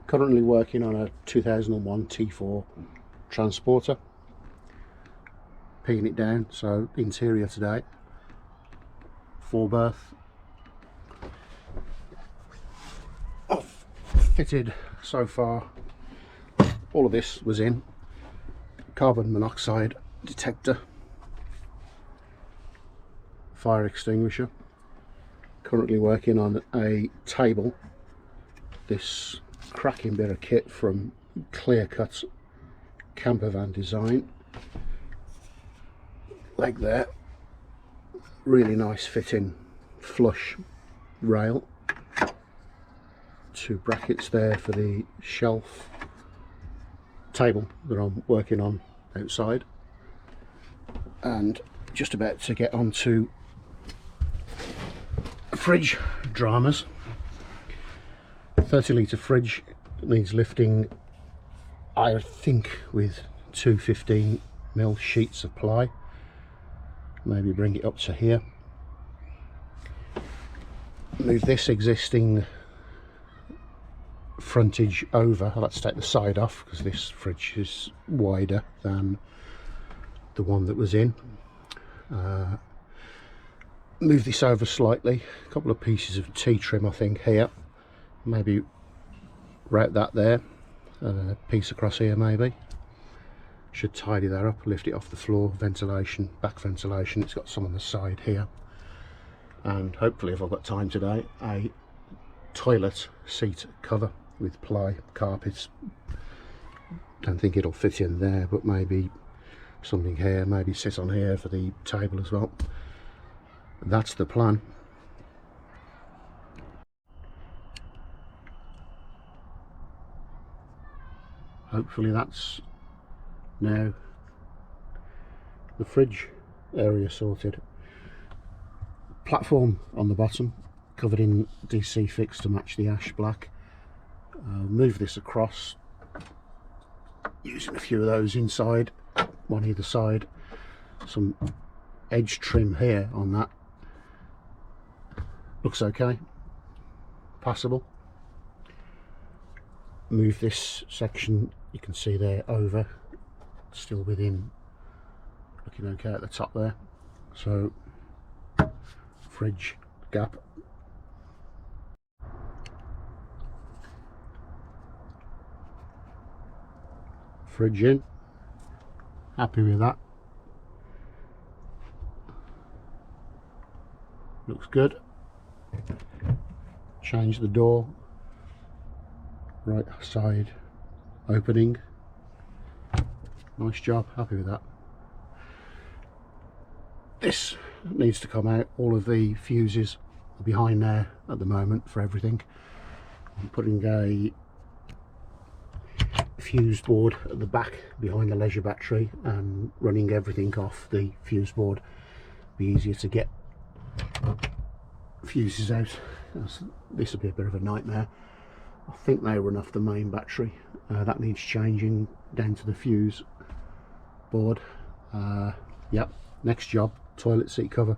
Currently working on a 2001 T4 transporter, peeing it down. So interior today, 4-berth. I've fitted so far, all of this was in, carbon monoxide detector, fire extinguisher. Currently working on a table, this cracking bit of kit from Clear Cut camper van design. Leg there, really nice fitting flush rail, 2 brackets there for the shelf table that I'm working on outside, and just about to get onto fridge dramas. 30-litre fridge needs lifting, I think, with 2 15mm sheets of ply. Maybe bring it up to here. Move this existing frontage over. Let's take the side off because this fridge is wider than the one that was in. Move this over slightly, a couple of pieces of T-trim I think here, maybe route that there, a piece across here maybe. Should tidy that up, lift it off the floor, ventilation, back ventilation, it's got some on the side here. And hopefully, if I've got time today, a toilet seat cover with ply carpets. Don't think it'll fit in there, but maybe something here, maybe sit on here for the table as well. That's the plan. Hopefully that's now the fridge area sorted. Platform on the bottom, covered in DC fix to match the ash black. Move this across using a few of those inside, one either side. Some edge trim here on that. Looks okay, passable. Move this section, you can see there, over, still within, looking okay at the top there. So fridge gap. Fridge in, happy with that. Looks good. Change the door, right side opening. Nice job, happy with that. This needs to come out. All of the fuses are behind there at the moment for everything. I'm putting a fuse board at the back behind the leisure battery and running everything off the fuse board. Be easier to get fuses out. This will be a bit of a nightmare. I think they run off the main battery. That needs changing down to the fuse board. Yep, next job, toilet seat cover.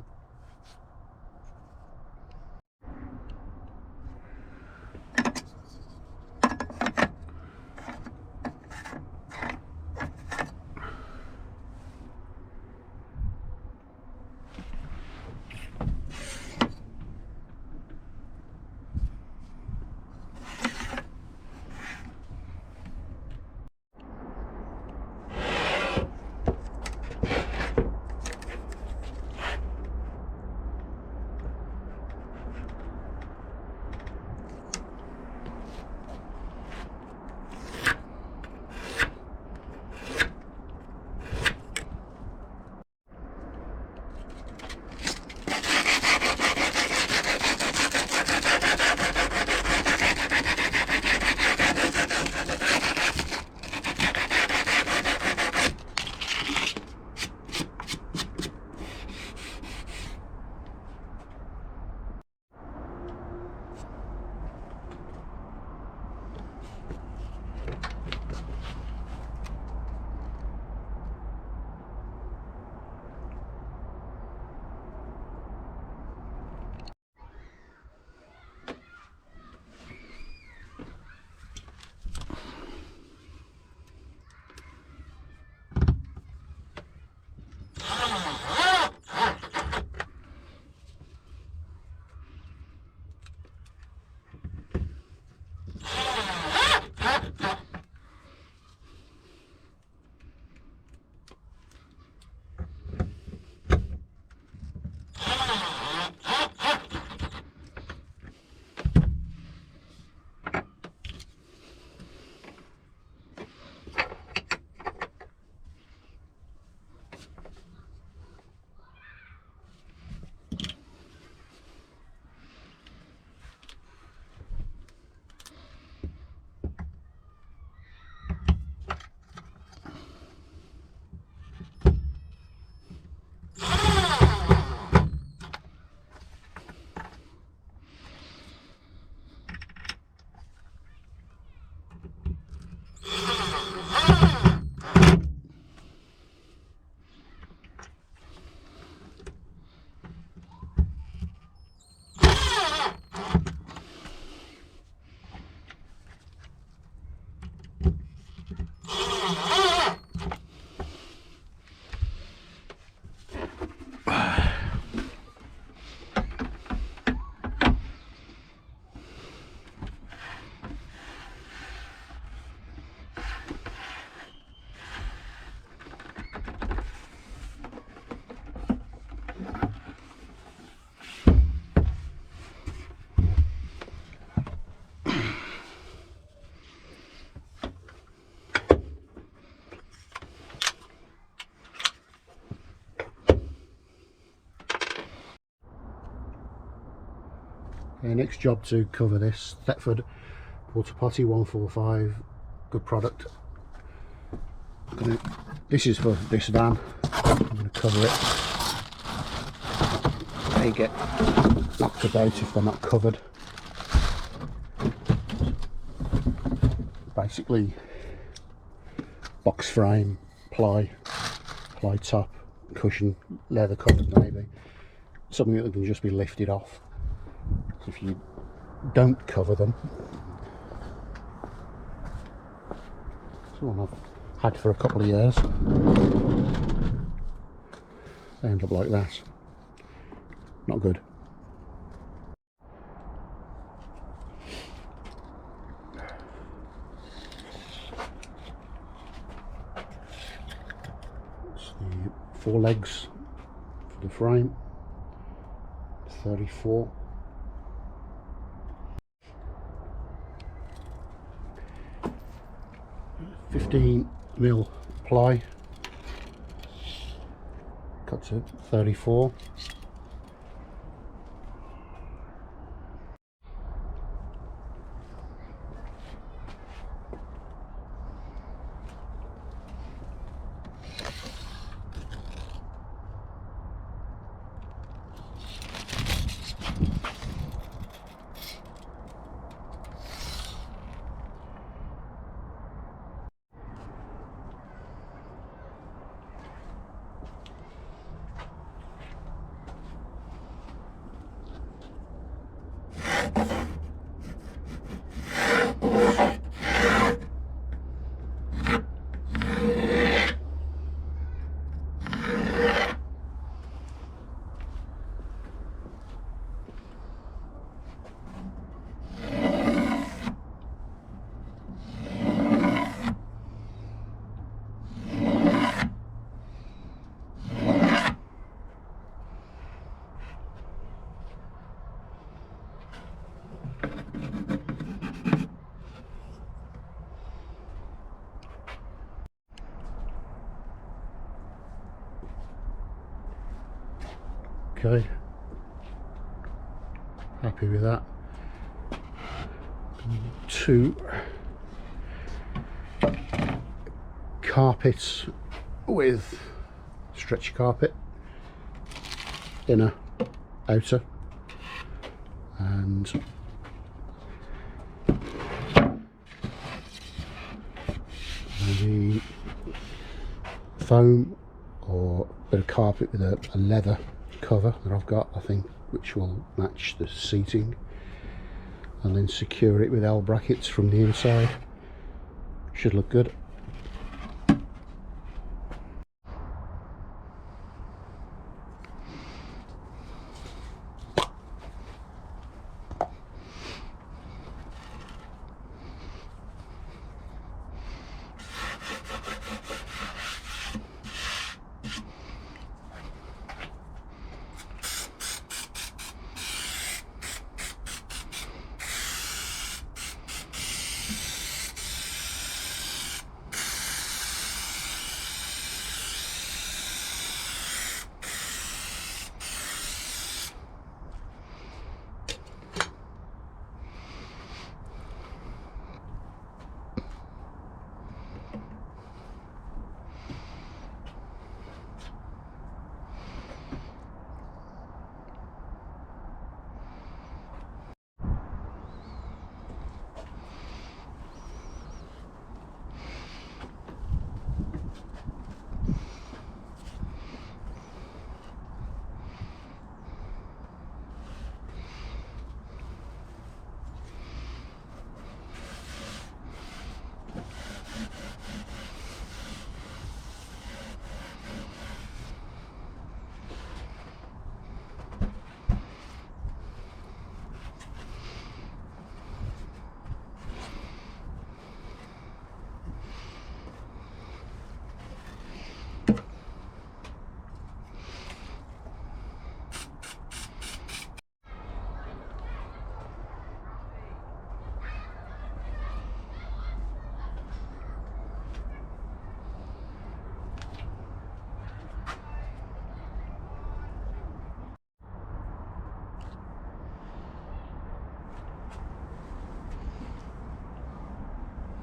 Next job to cover this Thetford Porta Potty 145, good product. This is for this van. I'm going to cover it. They get knocked about if they're not covered. Basically box frame, ply top, cushion, leather covered maybe. Something that can just be lifted off. If you don't cover them, it's one I've had for a couple of years, they end up like that. Not good. It's the 4 legs for the frame, 34. 15mm ply, cut to 34. Okay, happy with that. 2 carpets with stretchy carpet, inner, outer, and maybe foam or a bit of carpet with a leather cover that I've got, I think, which will match the seating, and then secure it with L brackets from the inside. Should look good.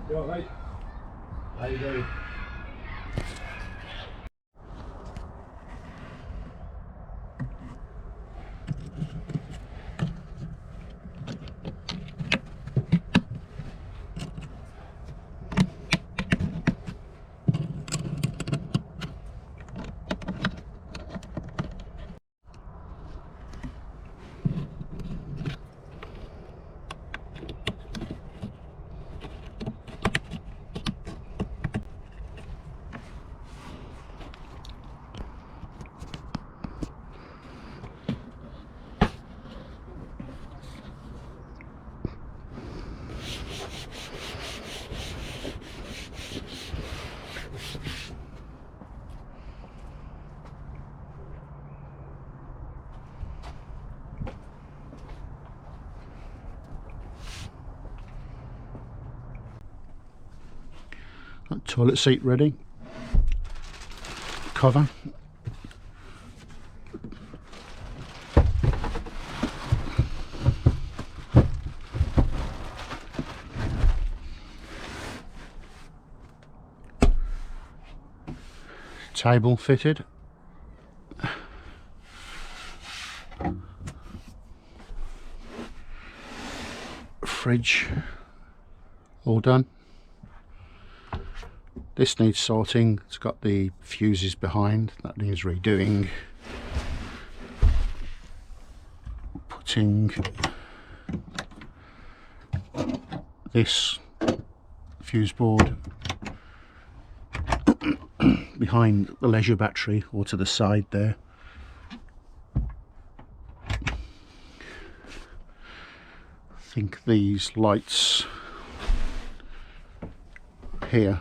You all right, mate? How you doing? Toilet seat ready, cover, table fitted, fridge all done. This needs sorting, it's got the fuses behind, that needs redoing. Putting this fuse board behind the leisure battery or to the side there. I think these lights here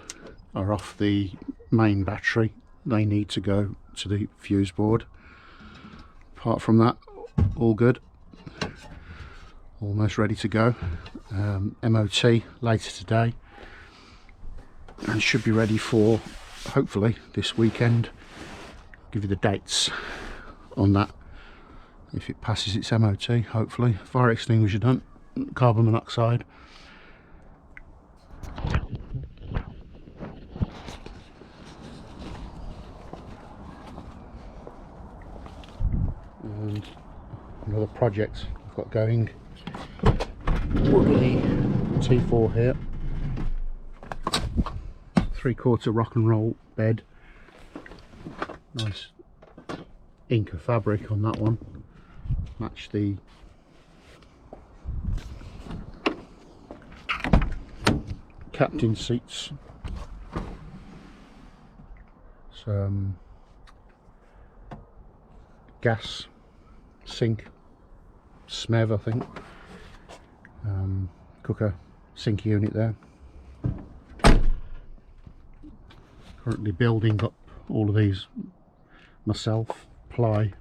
are off the main battery, they need to go to the fuse board. Apart from that, all good, almost ready to go. MOT later today and should be ready for hopefully this weekend. I'll give you the dates on that if it passes its MOT. Hopefully fire extinguisher done, carbon monoxide. And another project I've got going, wobbly T4 here, 3/4 rock and roll bed, nice Inca fabric on that one, match the captain seats, some gas sink, SMEV I think, cooker sink unit there. Currently building up all of these myself, ply,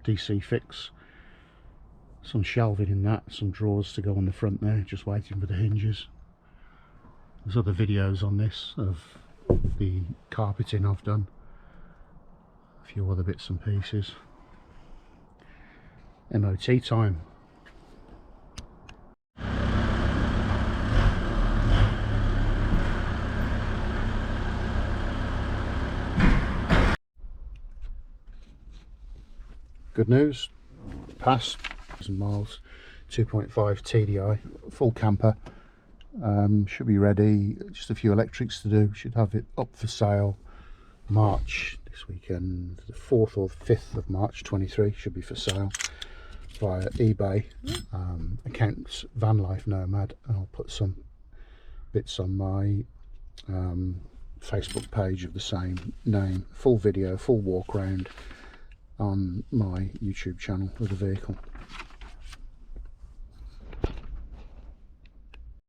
DC fix, some shelving in that, some drawers to go on the front there, just waiting for the hinges. There's other videos on this of the carpeting I've done, a few other bits and pieces. MOT time. Good news, passed, 1,000 miles, 2.5 TDI, full camper. Should be ready, just a few electrics to do, should have it up for sale March, this weekend, the 4th or 5th of March 23, should be for sale via eBay. Accounts VanlifeNomad, and I'll put some bits on my Facebook page of the same name, full video, full walk round on my YouTube channel of the vehicle.